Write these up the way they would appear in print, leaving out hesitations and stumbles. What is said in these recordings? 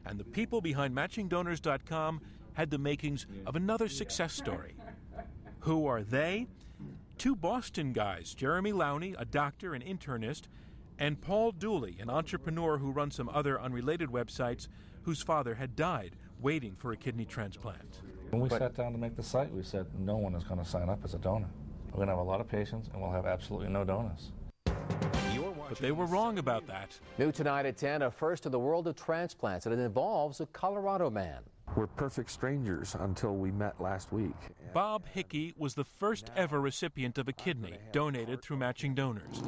And the people behind MatchingDonors.com had the makings of another success story. Who are they? Two Boston guys, Jeremy Lowney, a doctor and internist, and Paul Dooley, an entrepreneur who runs some other unrelated websites, whose father had died waiting for a kidney transplant. When we sat down to make the site, we said no one is going to sign up as a donor. We're going to have a lot of patients, and we'll have absolutely no donors. But they were wrong about that. New tonight at 10, a first in the world of transplants, and it involves a Colorado man. We're perfect strangers until we met last week. Bob Hickey was the first ever recipient of a kidney donated through Matching Donors.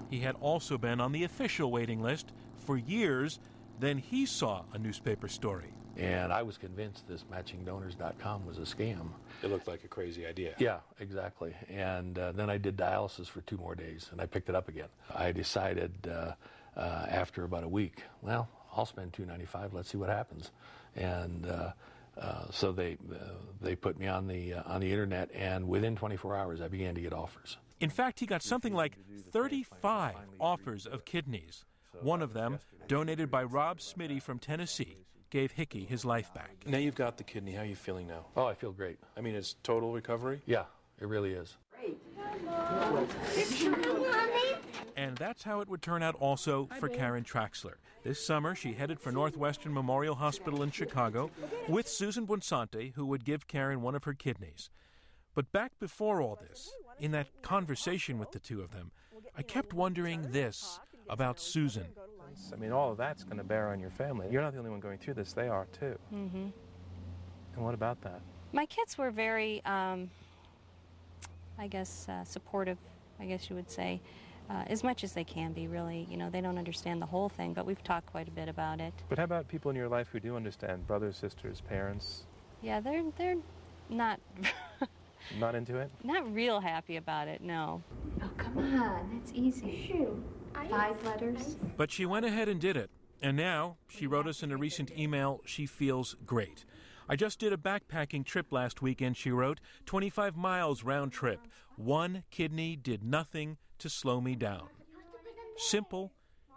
He had also been on the official waiting list for years. Then he saw a newspaper story. And I was convinced this MatchingDonors.com was a scam. It looked like a crazy idea. Yeah, exactly. And then I did dialysis for 2 more days, and I picked it up again. I decided after about a week, well, I'll spend $295. Let's see what happens. And so they put me on the internet, and within 24 hours, I began to get offers. In fact, he got something like 35 offers of kidneys. One of them, donated by Rob Smitty from Tennessee, gave Hickey his life back. Now you've got the kidney. How are you feeling now? Oh, I feel great. I mean, it's total recovery? Yeah, it really is. And that's how it would turn out also for Karen Traxler. This summer, she headed for Northwestern Memorial Hospital in Chicago with Susan Buonsante, who would give Karen one of her kidneys. But back before all this, in that conversation with the two of them, I kept wondering this about Susan. I mean, all of that's going to bear on your family. You're not the only one going through this. They are, too. Mm-hmm. And what about that? My kids were very, I guess, supportive, I guess you would say, as much as they can be, really. You know, they don't understand the whole thing, but we've talked quite a bit about it. But how about people in your life who do understand? Brothers, sisters, parents? Yeah, they're not... Not into it? Not real happy about it, no. Oh, come on. That's easy. Shoot. 5 letters. But she went ahead and did it. And now, she wrote us in a recent email, she feels great. I just did a backpacking trip last weekend, she wrote, 25 miles round trip. 1 kidney did nothing to slow me down. Simple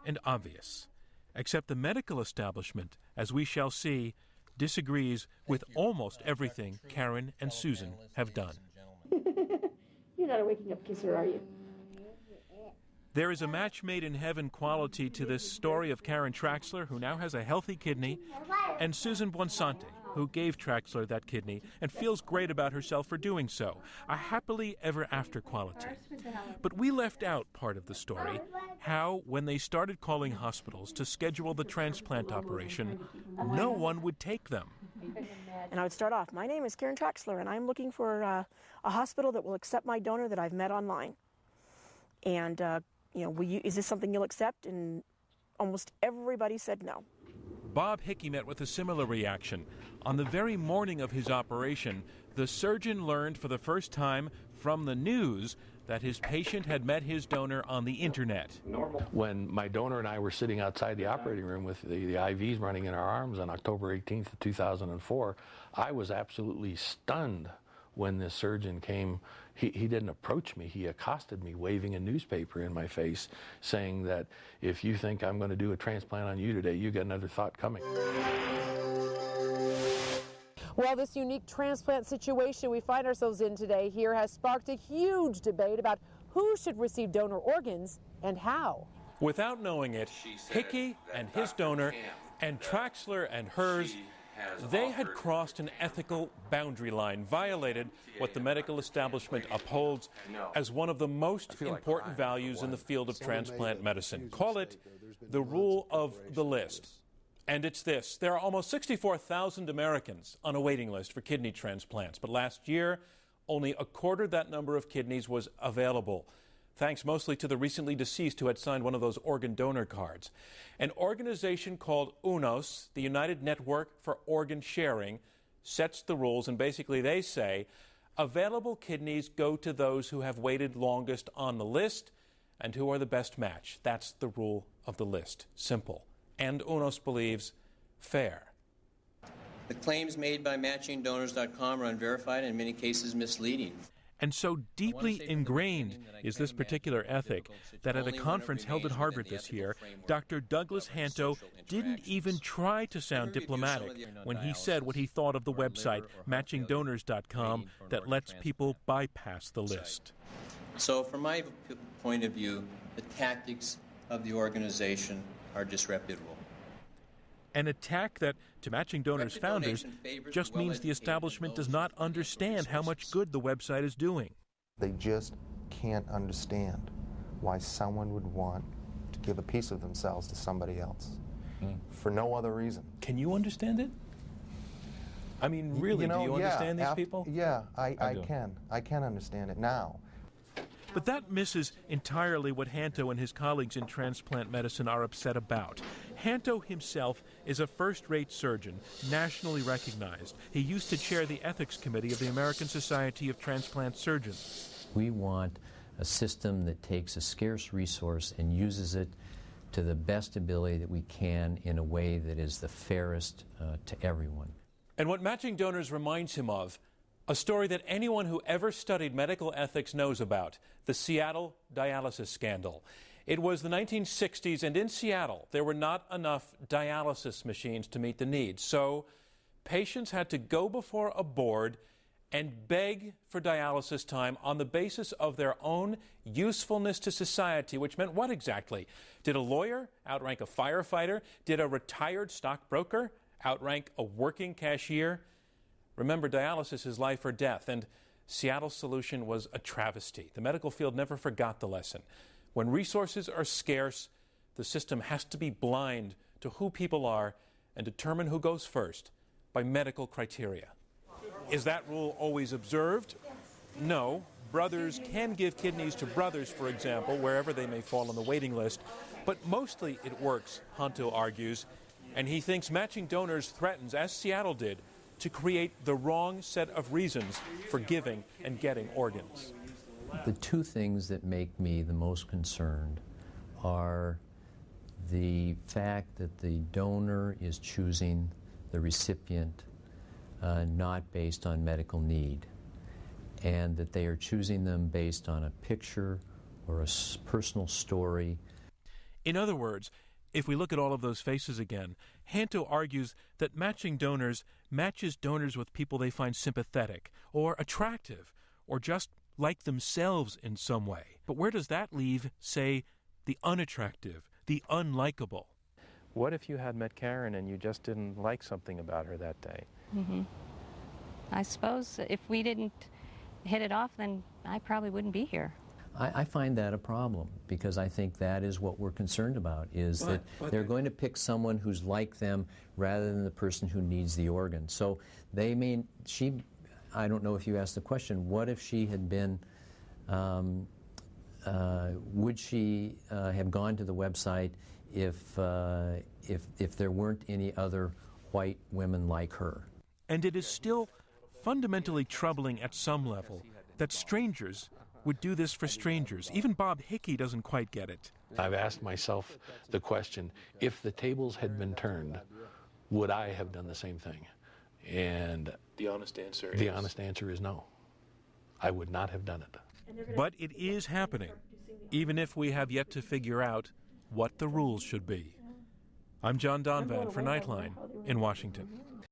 and obvious. Except the medical establishment, as we shall see, disagrees with almost everything Karen and Susan have done. You're not a waking up kisser, are you? There is a match made in heaven quality to this story of Karen Traxler, who now has a healthy kidney, and Susan Buonsante, who gave Traxler that kidney and feels great about herself for doing so. A happily ever after quality. But we left out part of the story, how when they started calling hospitals to schedule the transplant operation, no one would take them. And I would start off, my name is Karen Traxler, and I'm looking for a hospital that will accept my donor that I've met online. And, is this something you'll accept? And almost everybody said no. Bob Hickey met with a similar reaction. On the very morning of his operation, the surgeon learned for the first time from the news that his patient had met his donor on the internet. When my donor and I were sitting outside the operating room with the IVs running in our arms on October 18th of 2004, I was absolutely stunned when this surgeon came. He didn't approach me. He accosted me, waving a newspaper in my face, saying that if you think I'm going to do a transplant on you today, you got another thought coming. Well, this unique transplant situation we find ourselves in today here has sparked a huge debate about who should receive donor organs and how. Without knowing it, Hickey and his donor, and Traxler and hers, they had crossed an ethical boundary line, violated what the medical establishment upholds as one of the most important values in the field of transplant medicine. Call it the rule of the list. And it's this: there are almost 64,000 Americans on a waiting list for kidney transplants, but last year, only a quarter that number of kidneys was available, thanks mostly to the recently deceased who had signed one of those organ donor cards. An organization called UNOS, the United Network for Organ Sharing, sets the rules, and basically they say available kidneys go to those who have waited longest on the list and who are the best match. That's the rule of the list. Simple. And UNOS believes fair. The claims made by MatchingDonors.com are unverified and in many cases misleading. And so deeply ingrained is this particular ethic that at a conference held at Harvard this year, Dr. Douglas Hanto didn't even try to sound diplomatic when he said what he thought of the website, MatchingDonors.com, that lets people bypass the list. So from my point of view, the tactics of the organization are disreputable. An attack that, to Matching Donors founders, just means the establishment does not understand how much good the website is doing. They just can't understand why someone would want to give a piece of themselves to somebody else for no other reason. Can you understand it? I mean, really, do you understand these people? Yeah, I can. I can understand it now. But that misses entirely what Hanto and his colleagues in transplant medicine are upset about. Hanto himself is a first-rate surgeon, nationally recognized. He used to chair the ethics committee of the American Society of Transplant Surgeons. We want a system that takes a scarce resource and uses it to the best ability that we can in a way that is the fairest to everyone. And what Matching Donors reminds him of, a story that anyone who ever studied medical ethics knows about, the Seattle dialysis scandal. It was the 1960s, and in Seattle, there were not enough dialysis machines to meet the needs. So patients had to go before a board and beg for dialysis time on the basis of their own usefulness to society, which meant what exactly? Did a lawyer outrank a firefighter? Did a retired stockbroker outrank a working cashier? Remember, dialysis is life or death, and Seattle's solution was a travesty. The medical field never forgot the lesson. When resources are scarce, the system has to be blind to who people are and determine who goes first by medical criteria. Is that rule always observed? No. Brothers can give kidneys to brothers, for example, wherever they may fall on the waiting list. But mostly it works, Hanto argues, and he thinks Matching Donors threatens, as Seattle did, to create the wrong set of reasons for giving and getting organs. The two things that make me the most concerned are the fact that the donor is choosing the recipient not based on medical need, and that they are choosing them based on a picture or a personal story. In other words, if we look at all of those faces again, Hanto argues that Matching Donors matches donors with people they find sympathetic or attractive or just like themselves in some way. But where does that leave, say, the unattractive, the unlikable? What if you had met Karen and you just didn't like something about her that day? Mm-hmm. I suppose if we didn't hit it off, then I probably wouldn't be here. I find that a problem, because I think that is what we're concerned about, is that they're going to pick someone who's like them rather than the person who needs the organ. So they may, I don't know if you asked the question, what if she had been, would she have gone to the website if there weren't any other white women like her? And it is still fundamentally troubling at some level that strangers would do this for strangers. Even Bob Hickey doesn't quite get it. I've asked myself the question, if the tables had been turned, would I have done the same thing? And the honest answer is no. I would not have done it. But it is happening, even if we have yet to figure out what the rules should be. I'm John Donvan for Nightline in Washington.